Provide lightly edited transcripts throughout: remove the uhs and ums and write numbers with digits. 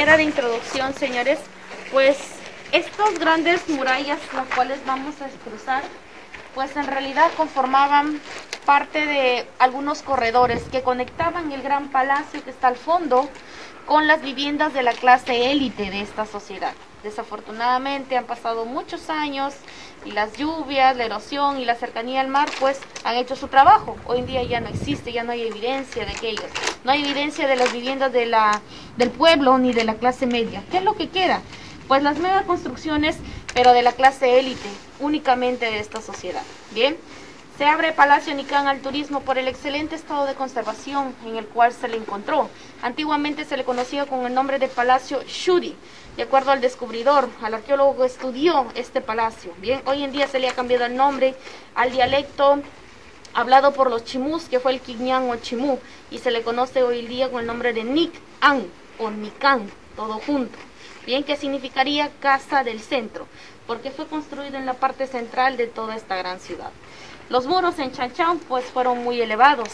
manera de introducción, señores, pues estas grandes murallas, las cuales vamos a cruzar, pues en realidad conformaban parte de algunos corredores que conectaban el gran palacio que está al fondo con las viviendas de la clase élite de esta sociedad. Desafortunadamente han pasado muchos años y las lluvias, la erosión y la cercanía al mar pues han hecho su trabajo. Hoy en día ya no existe, ya no hay evidencia de aquellos. No hay evidencia de las viviendas del pueblo ni de la clase media. ¿Qué es lo que queda? Pues las mega construcciones, pero de la clase élite, únicamente de esta sociedad. Bien, se abre Palacio Nicán al turismo por el excelente estado de conservación en el cual se le encontró. Antiguamente se le conocía con el nombre de Palacio Shudi, de acuerdo al descubridor, al arqueólogo que estudió este palacio. Bien, hoy en día se le ha cambiado el nombre al dialecto hablado por los chimús, que fue el Quiñán o Chimú, y se le conoce hoy en día con el nombre de Nik-An o Nicán, todo junto. Bien, que significaría casa del centro, porque fue construido en la parte central de toda esta gran ciudad. Los muros en Chanchán pues fueron muy elevados.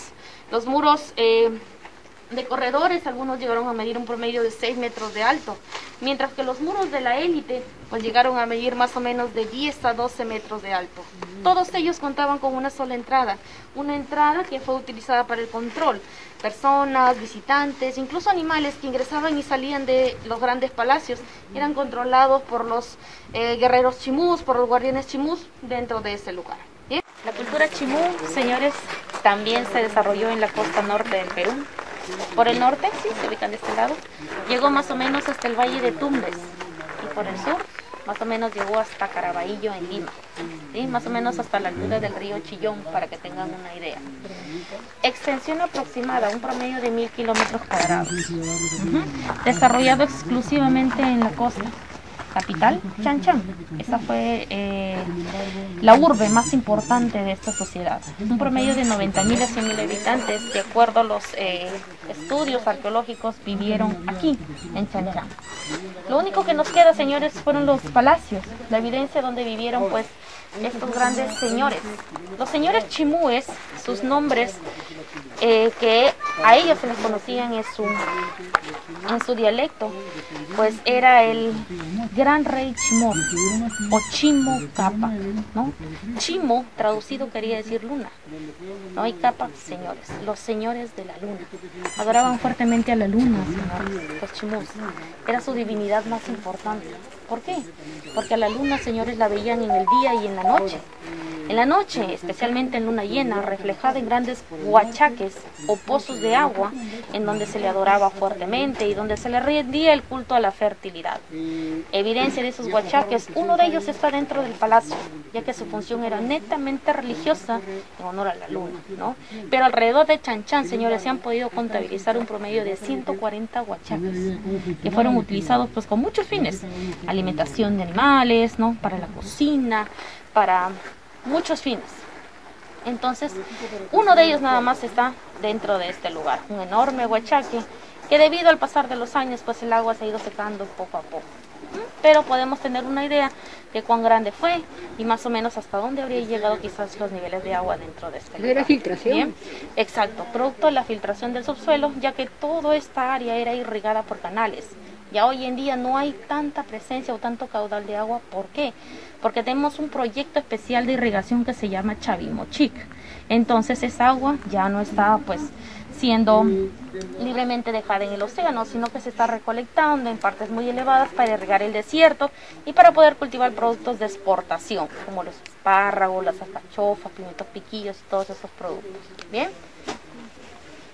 Los muros de corredores, algunos llegaron a medir un promedio de 6 metros de alto, mientras que los muros de la élite pues llegaron a medir más o menos de 10 a 12 metros de alto. Todos ellos contaban con una sola entrada, una entrada que fue utilizada para el control. Personas, visitantes, incluso animales que ingresaban y salían de los grandes palacios eran controlados por los guerreros chimús, por los guardianes chimús dentro de ese lugar. ¿Bien? La cultura chimú, señores, también se desarrolló en la costa norte del Perú. Por el norte, sí, se ubican de este lado, llegó más o menos hasta el valle de Tumbes, y por el sur, más o menos llegó hasta Caraballo en Lima, ¿sí? Más o menos hasta la altura del río Chillón, para que tengan una idea. Extensión aproximada, un promedio de 1000 kilómetros cuadrados. Desarrollado exclusivamente en la costa. Capital, Chanchán. Esa fue la urbe más importante de esta sociedad. Un promedio de 90.000 a 100.000 habitantes, de acuerdo a los estudios arqueológicos, vivieron aquí, en Chanchán. Lo único que nos queda, señores, fueron los palacios, la evidencia donde vivieron pues estos grandes señores. Los señores chimúes, sus nombres que a ellos se les conocían en su dialecto, pues era el gran rey Chimor o Chimo Capa, ¿no? Chimo traducido quería decir luna, ¿no? Y Capa, señores, los señores de la luna. Adoraban fuertemente a la luna, señores, los chimús. Era su divinidad más importante. ¿Por qué? Porque a la luna, señores, la veían en el día y en la noche. En la noche, especialmente en luna llena, reflejada en grandes huachaques o pozos de agua, en donde se le adoraba fuertemente y donde se le rendía el culto a la fertilidad. Evidencia de esos huachaques, uno de ellos está dentro del palacio, ya que su función era netamente religiosa en honor a la luna, ¿no? Pero alrededor de Chanchán, señores, se han podido contabilizar un promedio de 140 huachaques, que fueron utilizados pues con muchos fines: alimentación de animales, ¿no? Para la cocina, para muchos fines. Entonces, uno de ellos nada más está dentro de este lugar, un enorme huachaque que debido al pasar de los años pues el agua se ha ido secando poco a poco. Pero podemos tener una idea de cuán grande fue y más o menos hasta dónde habría llegado quizás los niveles de agua dentro de este lugar. ¿Era filtración? Bien, exacto, producto de la filtración del subsuelo, ya que toda esta área era irrigada por canales. Ya hoy en día no hay tanta presencia o tanto caudal de agua. ¿Por qué? Porque tenemos un proyecto especial de irrigación que se llama Chavimochic. Entonces esa agua ya no está pues siendo libremente dejada en el océano, sino que se está recolectando en partes muy elevadas para irrigar el desierto y para poder cultivar productos de exportación, como los espárragos, las alcachofas, pimientos piquillos y todos esos productos. Bien.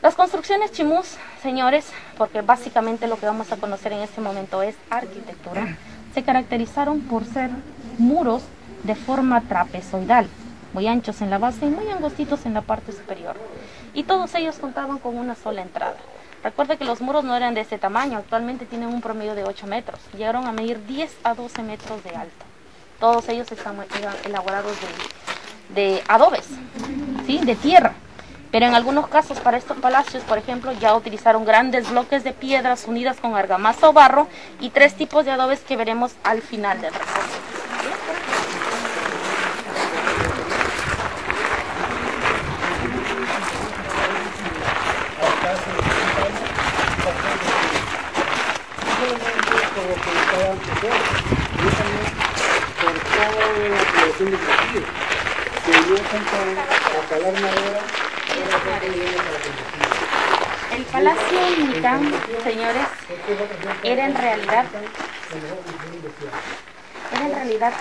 Las construcciones chimús, señores, porque básicamente lo que vamos a conocer en este momento es arquitectura, se caracterizaron por ser muros de forma trapezoidal, muy anchos en la base y muy angostitos en la parte superior. Y todos ellos contaban con una sola entrada. Recuerda que los muros no eran de ese tamaño, actualmente tienen un promedio de 8 metros. Llegaron a medir 10 a 12 metros de alto. Todos ellos están elaborados de adobes, ¿sí? De tierra. Pero en algunos casos para estos palacios, por ejemplo, ya utilizaron grandes bloques de piedras unidas con argamasa o barro y 3 tipos de adobes que veremos al final del recorrido. instalación de castillo. Se usan para talar madera. El Palacio Inmitán, señores, era en realidad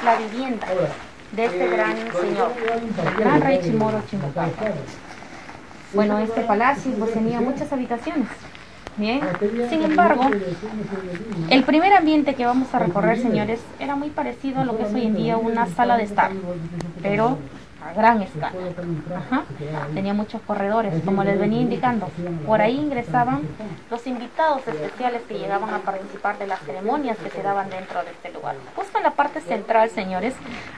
la vivienda de este gran señor, el gran rey Chimoro Chimalcapa. Bueno, este palacio pues tenía muchas habitaciones. Bien, sin embargo, el primer ambiente que vamos a recorrer, señores, era muy parecido a lo que es hoy en día una sala de estar, pero a gran escala. Ajá. Tenía muchos corredores, como les venía indicando. Por ahí ingresaban los invitados especiales que llegaban a participar de las ceremonias que se daban dentro de este lugar. Justo en la parte central, señores,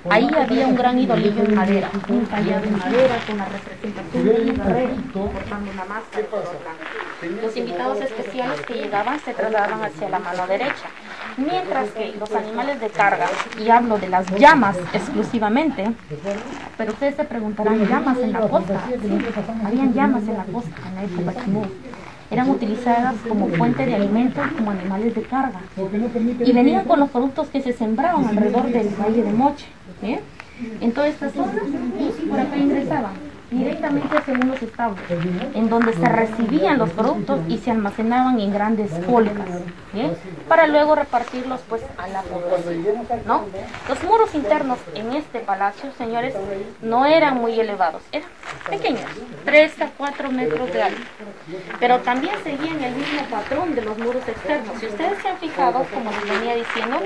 ahí había un gran idolillo en madera, un tallado en madera con la representación de un guerrero portando una máscara de color blanco. Los invitados especiales que llegaban se trasladaban hacia la mano derecha, mientras que los animales de carga, y hablo de las llamas exclusivamente, pero ustedes se preguntarán, ¿llamas en la costa? Sí, habían llamas en la costa en la época Chimú. Eran utilizadas como fuente de alimentos, como animales de carga. Y venían con los productos que se sembraban alrededor del Valle de Moche. ¿Bien? En toda esta zona, y por acá ingresaban directamente hacia unos establos, en donde se recibían los productos y se almacenaban en grandes polcas, ¿bien? Para luego repartirlos pues a la población, ¿no? Los muros internos en este palacio, señores, no eran muy elevados, eran pequeños, 3 a 4 metros de alto, pero también seguían el mismo patrón de los muros externos. Si ustedes se han fijado, como les venía diciendo,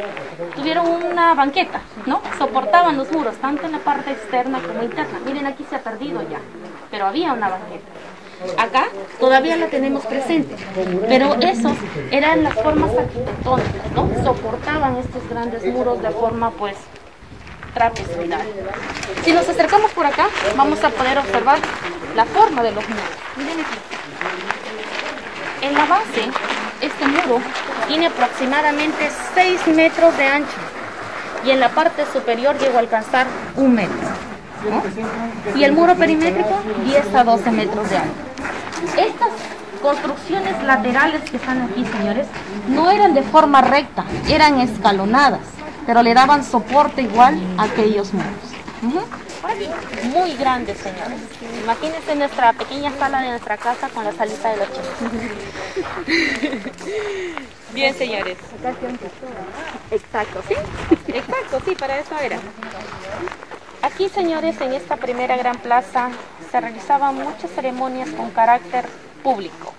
tuvieron una banqueta, ¿no? Soportaban los muros, tanto en la parte externa como interna. Miren, aquí se ha perdido ya, pero había una banqueta. Acá todavía la tenemos presente, pero esos eran las formas arquitectónicas, ¿no? Soportaban estos grandes muros de forma pues trapezoidal. Si nos acercamos por acá, vamos a poder observar la forma de los muros. Miren aquí. En la base, este muro tiene aproximadamente 6 metros de ancho y en la parte superior llegó a alcanzar 1 metro, ¿no? Y el muro perimétrico 10 a 12 metros de alto. Estas construcciones laterales que están aquí, señores, no eran de forma recta, eran escalonadas, pero le daban soporte igual a aquellos muros. Muy grandes, señores. Imagínense nuestra pequeña sala de nuestra casa con la salita de los chicos. Bien, señores. Exacto, ¿sí? Exacto, sí, para eso era. Aquí, señores, en esta primera gran plaza se realizaban muchas ceremonias con carácter público.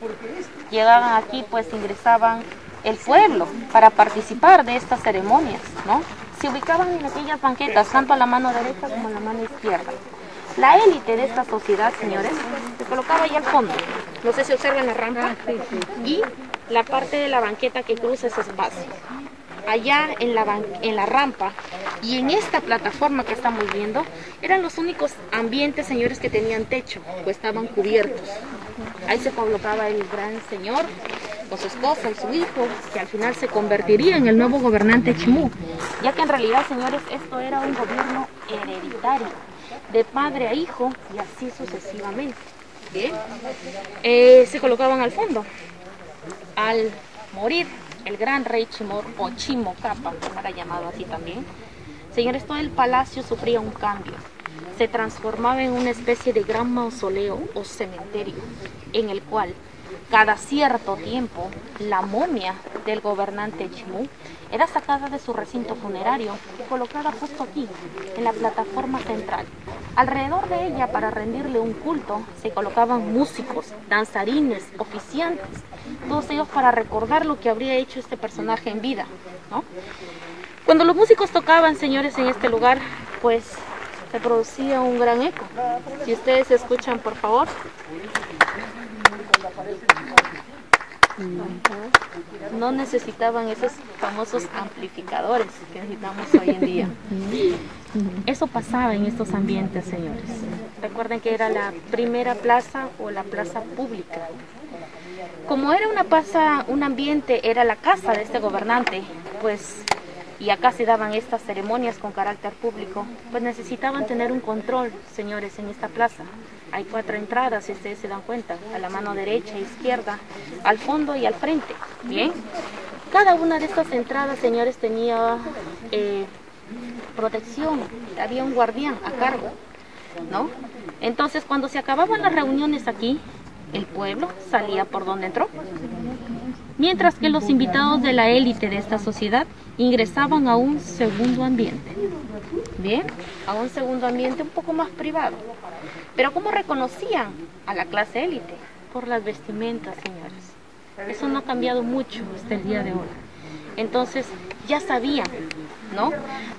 Llegaban aquí, pues ingresaban el pueblo para participar de estas ceremonias, ¿no? Se ubicaban en aquellas banquetas, tanto a la mano derecha como a la mano izquierda. La élite de esta sociedad, señores, se colocaba ahí al fondo. No sé si observan la rampa y la parte de la banqueta que cruza ese espacio. Allá en la rampa y en esta plataforma que estamos viendo, eran los únicos ambientes, señores, que tenían techo o estaban cubiertos. Ahí se colocaba el gran señor con su esposa y su hijo, que al final se convertiría en el nuevo gobernante Chimú, ya que en realidad, señores, esto era un gobierno hereditario, de padre a hijo y así sucesivamente. ¿Bien? Se colocaban al fondo. Al morir el gran rey Chimor o Chimocapa, como era llamado así también, señores, todo el palacio sufría un cambio. Se transformaba en una especie de gran mausoleo o cementerio, en el cual cada cierto tiempo la momia del gobernante Chimú era sacada de su recinto funerario y colocada justo aquí, en la plataforma central. Alrededor de ella, para rendirle un culto, se colocaban músicos, danzarines, oficiantes, todos ellos para recordar lo que habría hecho este personaje en vida, ¿no? Cuando los músicos tocaban, señores, en este lugar, pues se producía un gran eco. Si ustedes escuchan, por favor. No necesitaban esos famosos amplificadores que necesitamos hoy en día. Eso pasaba en estos ambientes, señores. Recuerden que era la primera plaza o la plaza pública. Como era una plaza, un ambiente, era la casa de este gobernante, pues, y acá se daban estas ceremonias con carácter público, pues necesitaban tener un control, señores, en esta plaza. Hay 4 entradas, si ustedes se dan cuenta, a la mano derecha, izquierda, al fondo y al frente. Bien, cada una de estas entradas, señores, tenía protección, había un guardián a cargo, ¿no? Entonces, cuando se acababan las reuniones aquí, el pueblo salía por donde entró, mientras que los invitados de la élite de esta sociedad ingresaban a un segundo ambiente. Bien, a un segundo ambiente un poco más privado. Pero ¿cómo reconocían a la clase élite? Por las vestimentas, señores. Eso no ha cambiado mucho hasta el día de hoy. Entonces ya sabían, ¿no?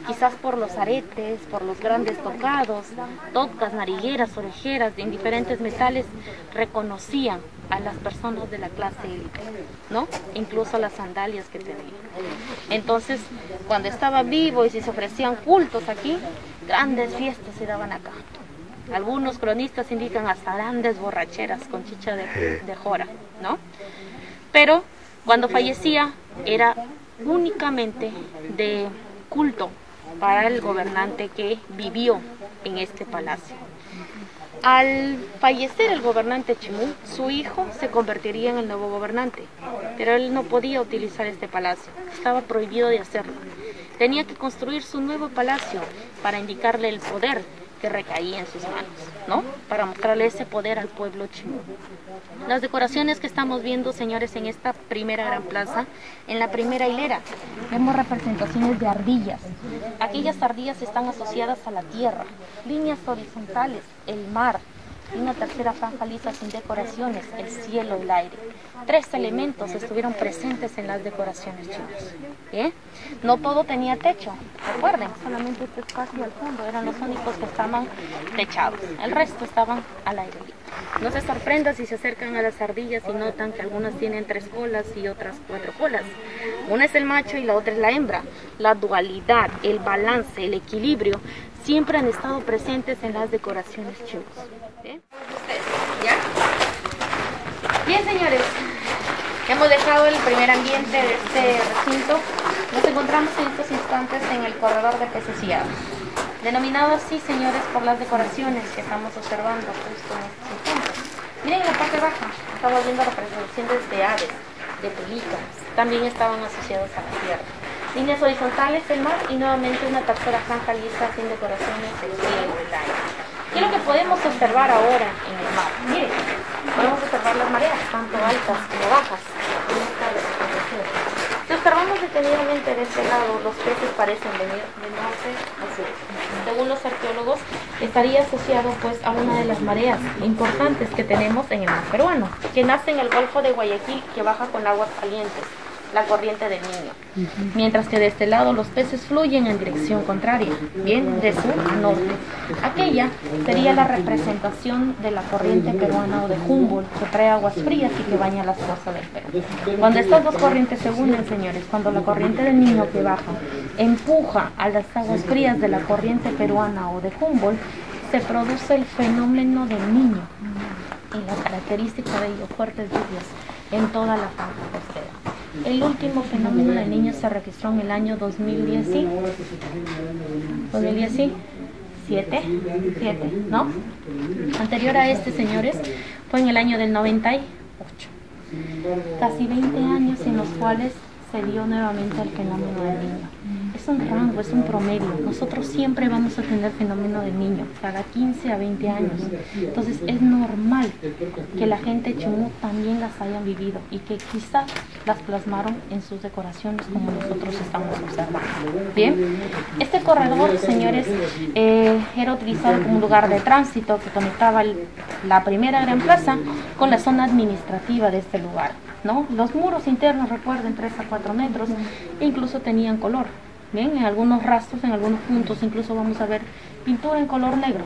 Quizás por los aretes, por los grandes tocados, tocas, narigueras, orejeras de diferentes metales, reconocían a las personas de la clase élite, ¿no? Incluso las sandalias que tenían. Entonces, cuando estaba vivo y si se ofrecían cultos aquí, grandes fiestas se daban acá. Algunos cronistas indican hasta grandes borracheras con chicha de jora, ¿no? Pero cuando fallecía era únicamente de culto para el gobernante que vivió en este palacio. Al fallecer el gobernante Chimú, su hijo se convertiría en el nuevo gobernante, pero él no podía utilizar este palacio, estaba prohibido de hacerlo. Tenía que construir su nuevo palacio para indicarle el poder que recaía en sus manos, ¿no? Para mostrarle ese poder al pueblo Chimú. Las decoraciones que estamos viendo, señores, en esta primera gran plaza, en la primera hilera, vemos representaciones de ardillas. Aquellas ardillas están asociadas a la tierra, líneas horizontales, el mar, y una tercera franja lisa sin decoraciones, el cielo y el aire. 3 elementos estuvieron presentes en las decoraciones chinas. ¿Bien? No todo tenía techo, recuerden, solamente este espacio al fondo eran los únicos que estaban techados, el resto estaban al aire libre. No se sorprendan si se acercan a las ardillas y notan que algunas tienen 3 colas y otras 4 colas. Una es el macho y la otra es la hembra. La dualidad, el balance, el equilibrio siempre han estado presentes en las decoraciones chinas. ¿Bien? ¿Ya? Bien, señores, hemos dejado el primer ambiente de este recinto. Nos encontramos en estos instantes en el corredor de peceseado, denominado así, señores, por las decoraciones que estamos observando justo en estos instantes. Miren en la parte baja, estamos viendo representaciones de aves, de pelícanos, también estaban asociados a la tierra. Líneas horizontales, el mar, y nuevamente una tercera franja lisa sin decoraciones, el cielo, el aire. ¿Qué es lo que podemos observar ahora en el mar? Miren, podemos observar las mareas, tanto altas como bajas. Si observamos detenidamente de este lado, los peces parecen venir de norte a sur. Según los arqueólogos, estaría asociado pues a una de las mareas importantes que tenemos en el mar peruano, que nace en el Golfo de Guayaquil, que baja con aguas calientes, la corriente del Niño, mientras que de este lado los peces fluyen en dirección contraria, bien de sur a norte. Aquella sería la representación de la corriente peruana o de Humboldt, que trae aguas frías y que baña las costas del Perú. Cuando estas dos corrientes se unen, señores, cuando la corriente del Niño que baja empuja a las aguas frías de la corriente peruana o de Humboldt, se produce el fenómeno del Niño y la característica de ello, fuertes lluvias en toda la franja costera. El último fenómeno del Niño se registró en el año 2017, ¿no? Anterior a este, señores, fue en el año del 98. Casi 20 años en los cuales se dio nuevamente el fenómeno del Niño. Es un rango, es un promedio. Nosotros siempre vamos a tener fenómeno del Niño, cada 15 a 20 años. Entonces es normal que la gente Chimú también las hayan vivido y que quizás las plasmaron en sus decoraciones como nosotros estamos observando. Bien, este corredor, señores, era utilizado como un lugar de tránsito que conectaba la primera gran plaza con la zona administrativa de este lugar, ¿no? Los muros internos, recuerden, 3 a 4 metros, e incluso tenían color. Bien, en algunos rastros, en algunos puntos, incluso vamos a ver pintura en color negro,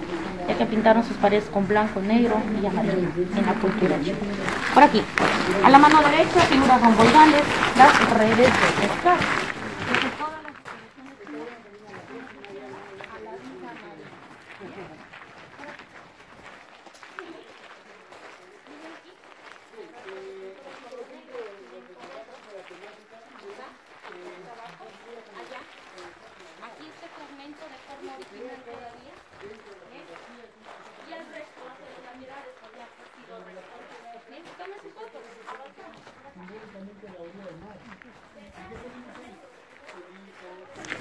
ya que pintaron sus paredes con blanco, negro y amarillo en la cultura chimú. Por aquí, a la mano derecha, figuras romboidales, las redes de pescar. Aquí este fragmento de forma original todavía, y el resto de las miradas ya ha sido recortado. Bien, tomen sus fotos.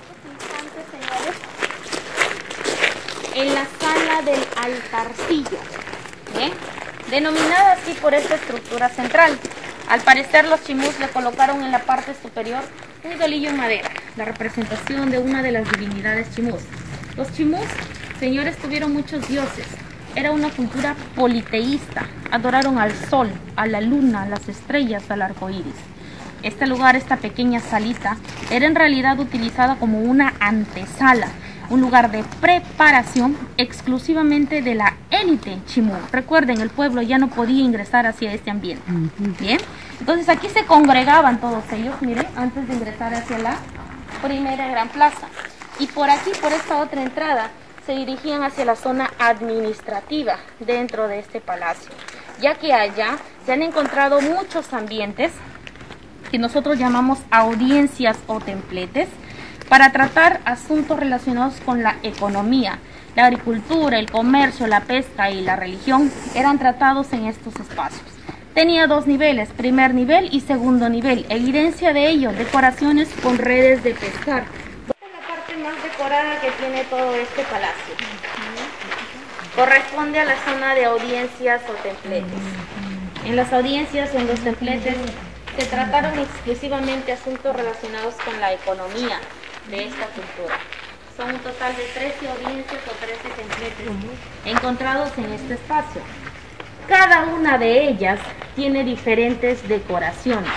Estos instantes, señores, en la sala del altarcillo, denominada así por esta estructura central. Al parecer los chimús le colocaron en la parte superior un idolillo en madera, la representación de una de las divinidades chimús. Los chimús, señores, tuvieron muchos dioses. Era una cultura politeísta. Adoraron al sol, a la luna, a las estrellas, al arco iris. Este lugar, esta pequeña salita, era en realidad utilizada como una antesala, un lugar de preparación exclusivamente de la élite chimú. Recuerden, el pueblo ya no podía ingresar hacia este ambiente. Bien, entonces aquí se congregaban todos ellos, miren, antes de ingresar hacia la primera gran plaza. Y por aquí, por esta otra entrada, se dirigían hacia la zona administrativa dentro de este palacio, ya que allá se han encontrado muchos ambientes que nosotros llamamos audiencias o templetes, para tratar asuntos relacionados con la economía, la agricultura, el comercio, la pesca y la religión. Eran tratados en estos espacios. Tenía dos niveles, primer nivel y segundo nivel. Evidencia de ello, decoraciones con redes de pescar. Esta es la parte más decorada que tiene todo este palacio. Corresponde a la zona de audiencias o templetes. En las audiencias o en los templetes se trataron exclusivamente asuntos relacionados con la economía de esta cultura. Son un total de 13 audiencias o 13 templetes encontrados en este espacio. Cada una de ellas tiene diferentes decoraciones.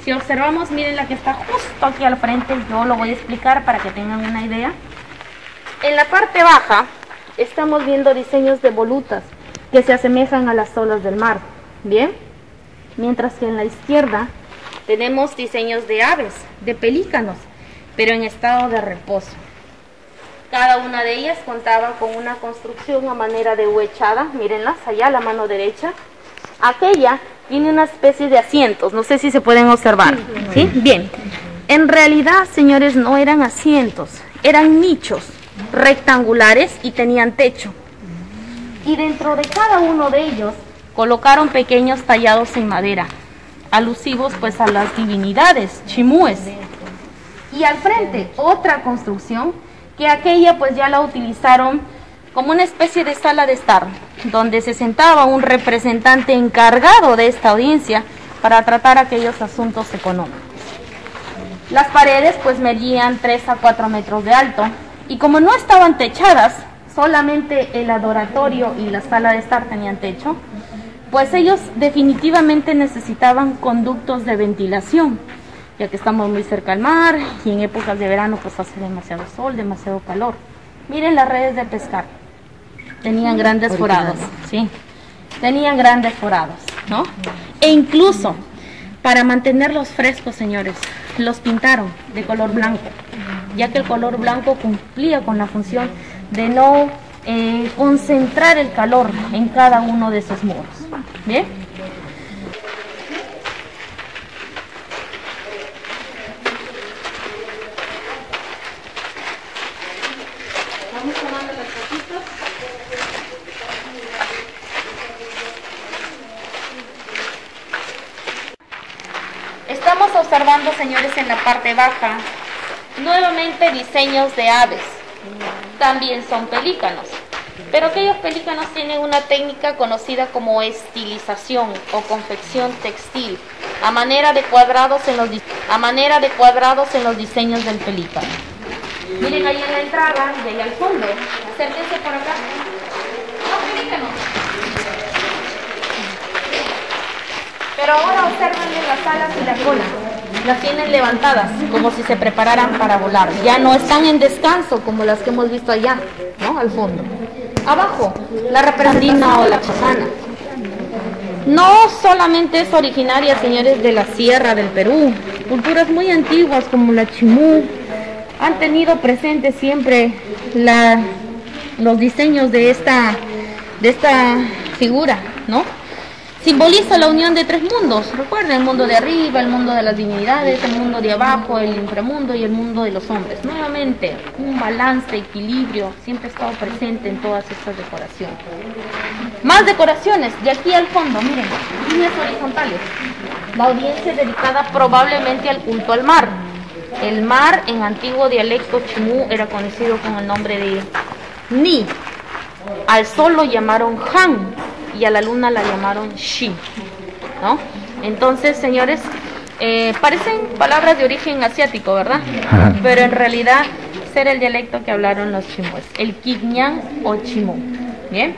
Si observamos, miren la que está justo aquí al frente, yo lo voy a explicar para que tengan una idea. En la parte baja estamos viendo diseños de volutas que se asemejan a las olas del mar, ¿bien? Mientras que en la izquierda tenemos diseños de aves, de pelícanos, pero en estado de reposo. Cada una de ellas contaba con una construcción a manera de U echada, mírenlas allá a la mano derecha. Aquella tiene una especie de asientos, no sé si se pueden observar. ¿Sí? Bien. En realidad, señores, no eran asientos, eran nichos rectangulares y tenían techo. Y dentro de cada uno de ellos colocaron pequeños tallados en madera, alusivos pues a las divinidades chimúes. Y al frente otra construcción que aquella pues ya la utilizaron como una especie de sala de estar, donde se sentaba un representante encargado de esta audiencia para tratar aquellos asuntos económicos. Las paredes pues medían 3 a 4 metros de alto y como no estaban techadas, solamente el adoratorio y la sala de estar tenían techo, pues ellos definitivamente necesitaban conductos de ventilación, ya que estamos muy cerca al mar y en épocas de verano pues hace demasiado sol, demasiado calor. Miren las redes de pescar, tenían grandes forados, sí, tenían grandes forados, ¿no? E incluso para mantenerlos frescos, señores, los pintaron de color blanco, ya que el color blanco cumplía con la función de no concentrar el calor en cada uno de esos muros. ¿Bien? Vamos tomando los poquitos. Estamos observando, señores, en la parte baja, nuevamente diseños de aves. También son pelícanos, pero aquellos pelícanos tienen una técnica conocida como estilización o confección textil, a manera de cuadrados en los diseños del pelícano. Miren ahí en la entrada y ahí al fondo, acérquense por acá. Los pelícanos. Pero ahora observen las alas y la cola. Las tienen levantadas, como si se prepararan para volar. Ya no están en descanso, como las que hemos visto allá, ¿no? Al fondo. Abajo, la representación o la chacana. No solamente es originaria, señores, de la sierra del Perú. Culturas muy antiguas, como la chimú, han tenido presente siempre los diseños de esta figura, ¿no? Simboliza la unión de 3 mundos. Recuerden, el mundo de arriba, el mundo de las divinidades, el mundo de abajo, el inframundo y el mundo de los hombres. Nuevamente, un balance, equilibrio, siempre ha estado presente en todas estas decoraciones. Más decoraciones, de aquí al fondo, miren, líneas horizontales. La audiencia dedicada probablemente al culto al mar. El mar, en antiguo dialecto chimú, era conocido con el nombre de Ni. Al sol lo llamaron Han y a la luna la llamaron Shi, ¿no? Entonces, señores, parecen palabras de origen asiático, ¿verdad? Pero en realidad ese era el dialecto que hablaron los chimúes, el Quigñán o chimú. Bien.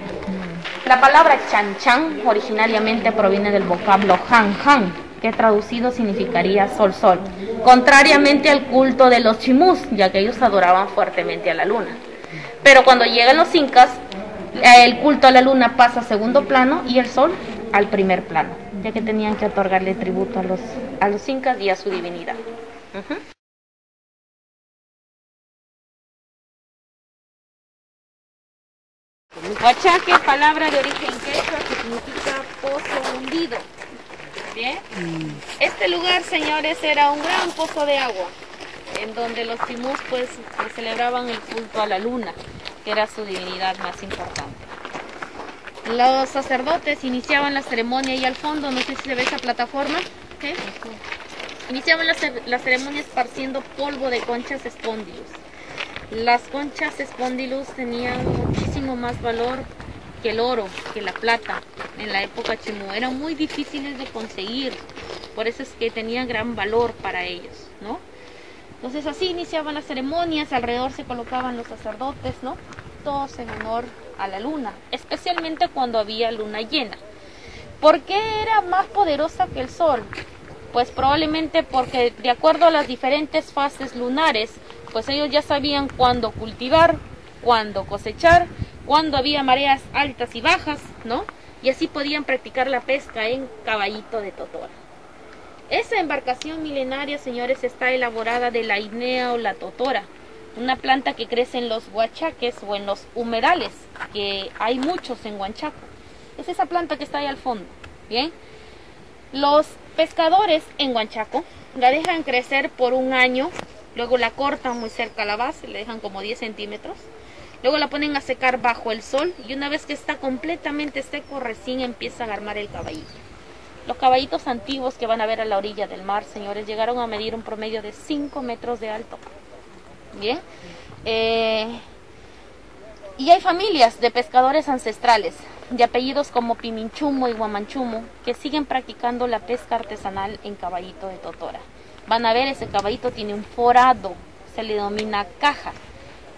La palabra chan chan originariamente proviene del vocablo han han, que traducido significaría sol sol, contrariamente al culto de los chimús, ya que ellos adoraban fuertemente a la luna. Pero cuando llegan los incas, el culto a la luna pasa a segundo plano y el sol al primer plano, ya que tenían que otorgarle tributo a los incas y a su divinidad. Huachaque, palabra de origen quechua que significa pozo hundido. Bien. Este lugar, señores, era un gran pozo de agua, en donde los chimús pues celebraban el culto a la luna, que era su divinidad más importante. Los sacerdotes iniciaban la ceremonia y al fondo, no sé si se ve esa plataforma, ¿sí? Iniciaban la ceremonia esparciendo polvo de conchas espóndilus. Las conchas espóndilus tenían muchísimo más valor que el oro, que la plata en la época chimú. Eran muy difíciles de conseguir, por eso es que tenían gran valor para ellos, ¿no? Entonces así iniciaban las ceremonias, alrededor se colocaban los sacerdotes, ¿no? Todos en honor a la luna, especialmente cuando había luna llena. ¿Por qué era más poderosa que el sol? Pues probablemente porque de acuerdo a las diferentes fases lunares, pues ellos ya sabían cuándo cultivar, cuándo cosechar, cuándo había mareas altas y bajas, ¿no? Y así podían practicar la pesca en caballito de totora. Esa embarcación milenaria, señores, está elaborada de la ignea o la totora, una planta que crece en los huachaques o en los humedales, que hay muchos en Huanchaco. Es esa planta que está ahí al fondo, ¿bien? Los pescadores en Huanchaco la dejan crecer por un año, luego la cortan muy cerca a la base, le dejan como 10 centímetros, luego la ponen a secar bajo el sol y una vez que está completamente seco recién empiezan a armar el caballito. Los caballitos antiguos que van a ver a la orilla del mar, señores, llegaron a medir un promedio de 5 metros de alto. Bien. Y hay familias de pescadores ancestrales, de apellidos como Piminchumo y Guamanchumo, que siguen practicando la pesca artesanal en caballito de totora. Van a ver, ese caballito tiene un forado, se le denomina caja,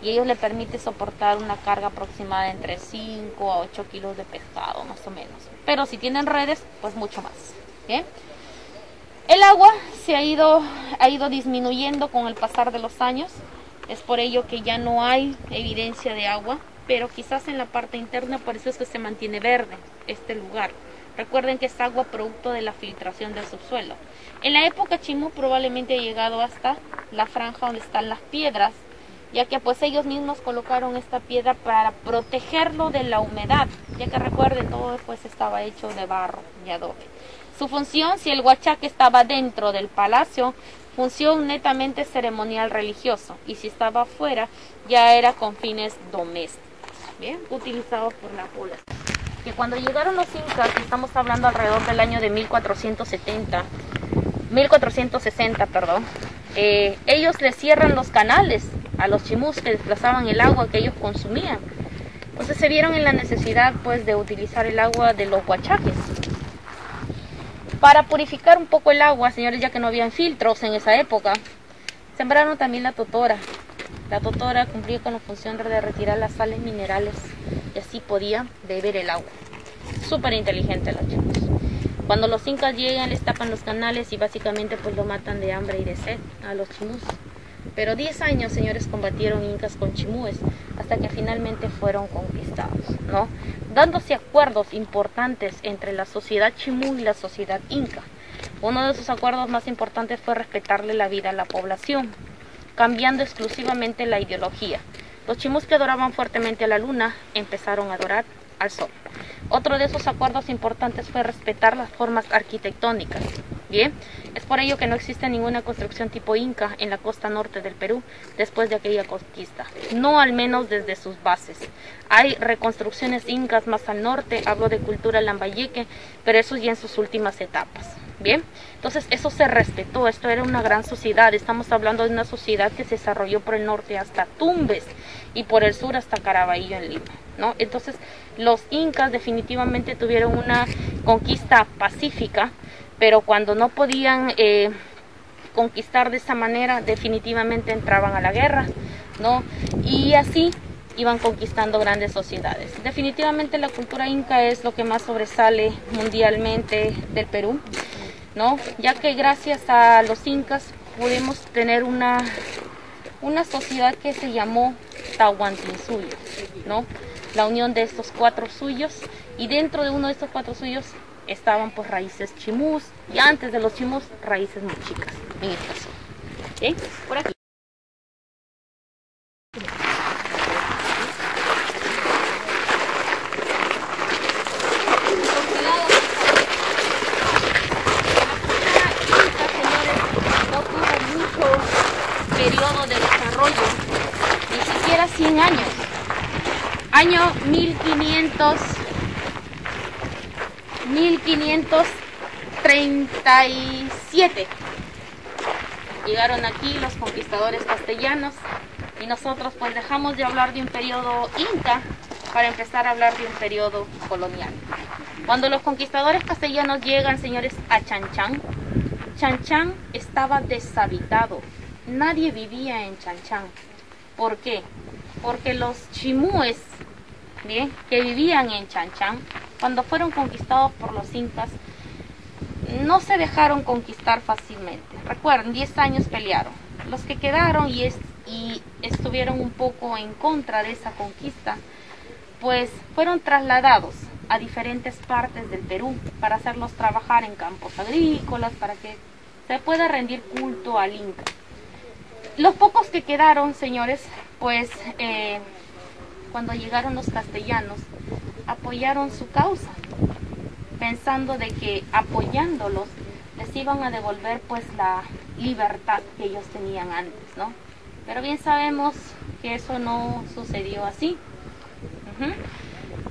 y ellos le permite soportar una carga aproximada entre 5 a 8 kilos de pescado, más o menos. Pero si tienen redes, pues mucho más. ¿Bien? El agua se ha ido disminuyendo con el pasar de los años. Es por ello que ya no hay evidencia de agua, pero quizás en la parte interna, por eso es que se mantiene verde este lugar. Recuerden que es agua producto de la filtración del subsuelo. En la época chimú probablemente ha llegado hasta la franja donde están las piedras, ya que pues ellos mismos colocaron esta piedra para protegerlo de la humedad, ya que recuerden, todo pues estaba hecho de barro y adobe. Su función, si el huachaque estaba dentro del palacio, función netamente ceremonial religioso, y si estaba afuera, ya era con fines domésticos, bien, utilizados por la población. Que cuando llegaron los incas, estamos hablando alrededor del año de 1460, ellos les cierran los canales a los chimús que desplazaban el agua que ellos consumían. Entonces se vieron en la necesidad pues de utilizar el agua de los huachaques. Para purificar un poco el agua, señores, ya que no habían filtros en esa época, sembraron también la totora. La totora cumplía con la función de retirar las sales minerales y así podía beber el agua. Súper inteligente los chimús. Cuando los incas llegan, les tapan los canales y básicamente pues lo matan de hambre y de sed a los chimús. Pero 10 años, señores, combatieron incas con chimúes hasta que finalmente fueron conquistados, ¿no? Dándose acuerdos importantes entre la sociedad chimú y la sociedad inca. Uno de esos acuerdos más importantes fue respetarle la vida a la población, cambiando exclusivamente la ideología. Los chimús que adoraban fuertemente a la luna empezaron a adorar al sol. Otro de esos acuerdos importantes fue respetar las formas arquitectónicas. Bien, es por ello que no existe ninguna construcción tipo inca en la costa norte del Perú después de aquella conquista, no al menos desde sus bases. Hay reconstrucciones incas más al norte, hablo de cultura lambayeque, pero eso ya en sus últimas etapas. Bien, entonces eso se respetó, esto era una gran sociedad, estamos hablando de una sociedad que se desarrolló por el norte hasta Tumbes y por el sur hasta Caraballo en Lima, ¿no? Entonces los incas definitivamente tuvieron una conquista pacífica, pero cuando no podían conquistar de esa manera, definitivamente entraban a la guerra, ¿no? Y así iban conquistando grandes sociedades. Definitivamente la cultura inca es lo que más sobresale mundialmente del Perú, ¿no? Ya que gracias a los incas pudimos tener una sociedad que se llamó Tahuantinsuyo, ¿no? La unión de estos 4 suyos, y dentro de uno de estos 4 suyos estaban pues raíces chimús, y antes de los chimús raíces mochicas en esta zona. ¿Sí? Por aquí. Periodo de desarrollo, ni siquiera 100 años. Año 1537 llegaron aquí los conquistadores castellanos, y nosotros pues dejamos de hablar de un periodo inca para empezar a hablar de un periodo colonial. Cuando los conquistadores castellanos llegan, señores, a Chan Chan estaba deshabitado. Nadie vivía en Chan Chan. ¿Por qué? Porque los chimúes, bien, que vivían en Chan Chan, cuando fueron conquistados por los incas, no se dejaron conquistar fácilmente. Recuerden, 10 años pelearon. Los que quedaron y estuvieron un poco en contra de esa conquista, pues fueron trasladados a diferentes partes del Perú para hacerlos trabajar en campos agrícolas, para que se pueda rendir culto al inca. Los pocos que quedaron, señores, pues cuando llegaron los castellanos, apoyaron su causa, pensando de que apoyándolos les iban a devolver pues la libertad que ellos tenían antes, ¿no? Pero bien sabemos que eso no sucedió así.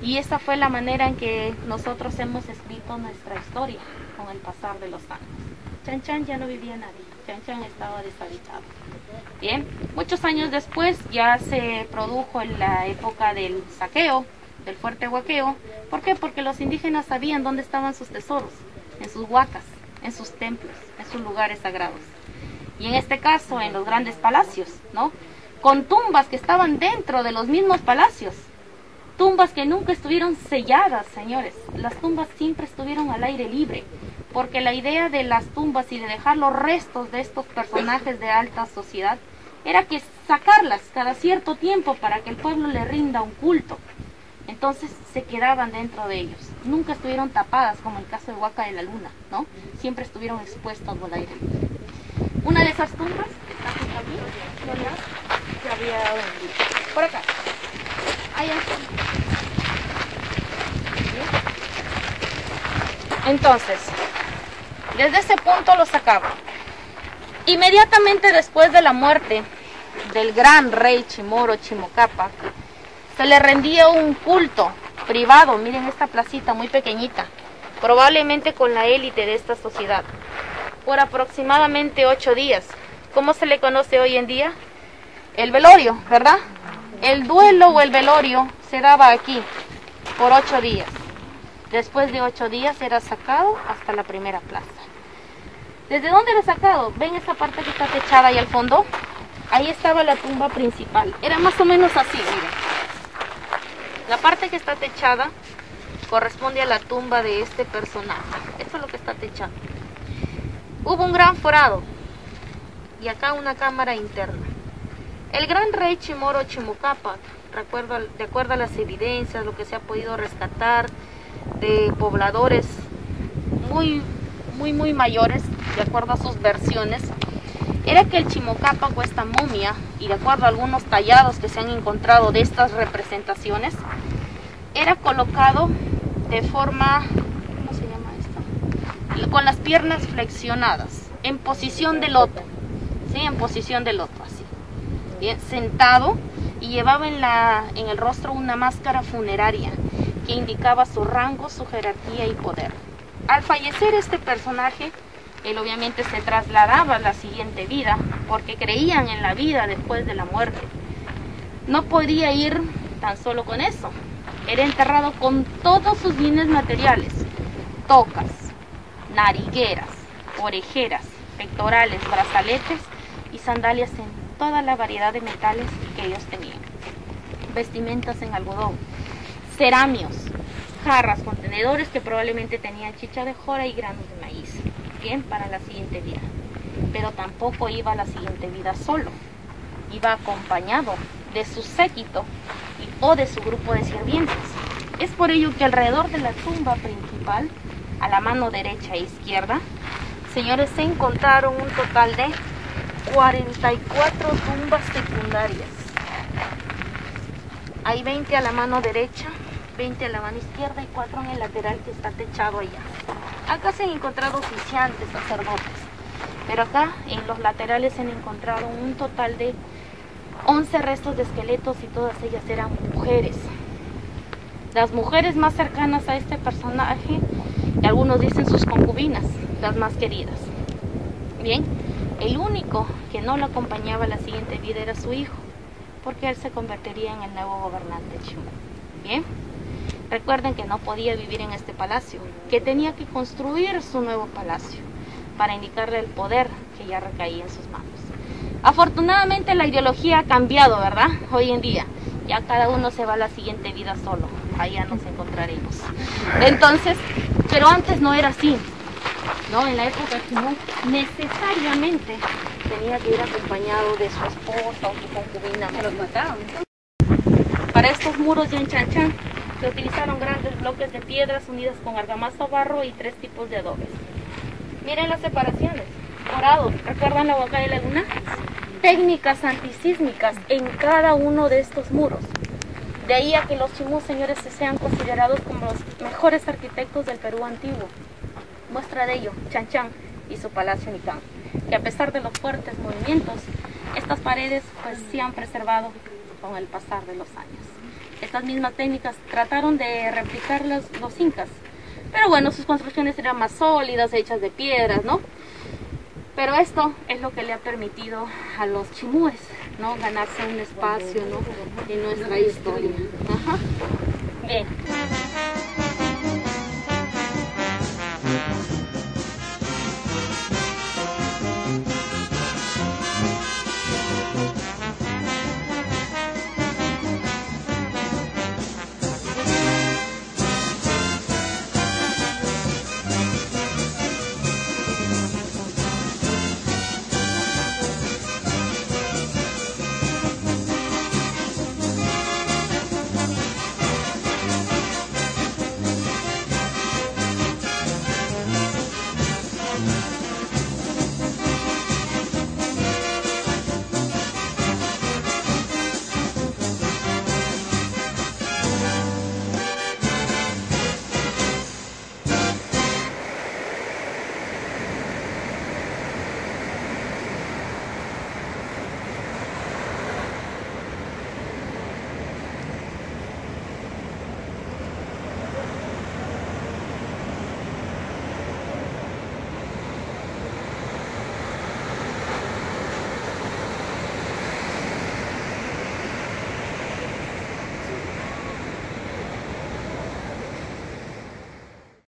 Y esa fue la manera en que nosotros hemos escrito nuestra historia con el pasar de los años. Chan Chan ya no vivía nadie, Chan Chan estaba deshabitado. Bien, muchos años después ya se produjo en la época del saqueo, del fuerte huaqueo. ¿Por qué? Porque los indígenas sabían dónde estaban sus tesoros, en sus huacas, en sus templos, en sus lugares sagrados. Y en este caso en los grandes palacios, ¿no? Con tumbas que estaban dentro de los mismos palacios. Tumbas que nunca estuvieron selladas, señores. Las tumbas siempre estuvieron al aire libre, porque la idea de las tumbas y de dejar los restos de estos personajes de alta sociedad era que sacarlas cada cierto tiempo para que el pueblo le rinda un culto. Entonces se quedaban dentro de ellos. Nunca estuvieron tapadas, como el caso de Huaca de la Luna, ¿no? Siempre estuvieron expuestas al aire libre. Una de esas tumbas está justo aquí, ¿verdad? Se había dado en vida. Por acá. Ahí está. Entonces, desde ese punto lo sacaban. Inmediatamente después de la muerte del gran rey Chimoro Chimocapa, se le rendía un culto privado. Miren esta placita muy pequeñita, probablemente con la élite de esta sociedad, por aproximadamente 8 días. ¿Cómo se le conoce hoy en día? El velorio, ¿verdad? El duelo o el velorio se daba aquí por 8 días. Después de 8 días era sacado hasta la primera plaza. ¿Desde dónde era sacado? ¿Ven esa parte que está techada ahí al fondo? Ahí estaba la tumba principal. Era más o menos así, miren. La parte que está techada corresponde a la tumba de este personaje. Esto es lo que está techado. Hubo un gran forado y acá una cámara interna. El gran rey Chimoro Chimocapa, de acuerdo a las evidencias, lo que se ha podido rescatar de pobladores muy mayores, de acuerdo a sus versiones, era que el Chimocapa o esta momia, y de acuerdo a algunos tallados que se han encontrado de estas representaciones, era colocado de forma, ¿cómo se llama esto? Con las piernas flexionadas, en posición de loto, ¿sí? En posición de loto, así. Bien, sentado, y llevaba en el rostro una máscara funeraria que indicaba su rango, su jerarquía y poder. Al fallecer este personaje, él obviamente se trasladaba a la siguiente vida, porque creían en la vida después de la muerte. No podía ir tan solo con eso. Era enterrado con todos sus bienes materiales: tocas, narigueras, orejeras, pectorales, brazaletes y sandalias en toda la variedad de metales que ellos tenían, vestimentas en algodón, ceramios, jarras, contenedores que probablemente tenían chicha de jora y granos de maíz, bien, para la siguiente vida. Pero tampoco iba a la siguiente vida solo, iba acompañado de su séquito o de su grupo de sirvientes. Es por ello que alrededor de la tumba principal, a la mano derecha e izquierda, señores, se encontraron un total de 44 tumbas secundarias. Hay 20 a la mano derecha, 20 a la mano izquierda y 4 en el lateral que está techado allá. Acá se han encontrado oficiantes, sacerdotes, pero acá en los laterales se han encontrado un total de 11 restos de esqueletos y todas ellas eran mujeres. Las mujeres más cercanas a este personaje, y algunos dicen sus concubinas, las más queridas. Bien, el único que no lo acompañaba a la siguiente vida era su hijo, porque él se convertiría en el nuevo gobernante Chimú. Bien, recuerden que no podía vivir en este palacio, que tenía que construir su nuevo palacio para indicarle el poder que ya recaía en sus manos. Afortunadamente la ideología ha cambiado, ¿verdad? Hoy en día ya cada uno se va a la siguiente vida solo, allá nos encontraremos. Entonces, pero antes no era así, ¿no? En la época de Chimú necesariamente tenía que ir acompañado de su esposa o su concubina. Se los mataron. Para estos muros ya en Chan-Chan se utilizaron grandes bloques de piedras unidas con argamasa o barro y 3 tipos de adobes. Miren las separaciones, dorados, ¿recuerdan la boca de la luna? Técnicas antisísmicas en cada uno de estos muros. De ahí a que los Chimú, señores, sean considerados como los mejores arquitectos del Perú antiguo. Muestra de ello, Chan-Chan y su palacio Nicán, que a pesar de los fuertes movimientos, estas paredes pues sí han preservado con el pasar de los años. Estas mismas técnicas trataron de replicar los incas, pero bueno, sus construcciones eran más sólidas, hechas de piedras, ¿no? Pero esto es lo que le ha permitido a los chimúes, ¿no? Ganarse un espacio, ¿no? En nuestra historia.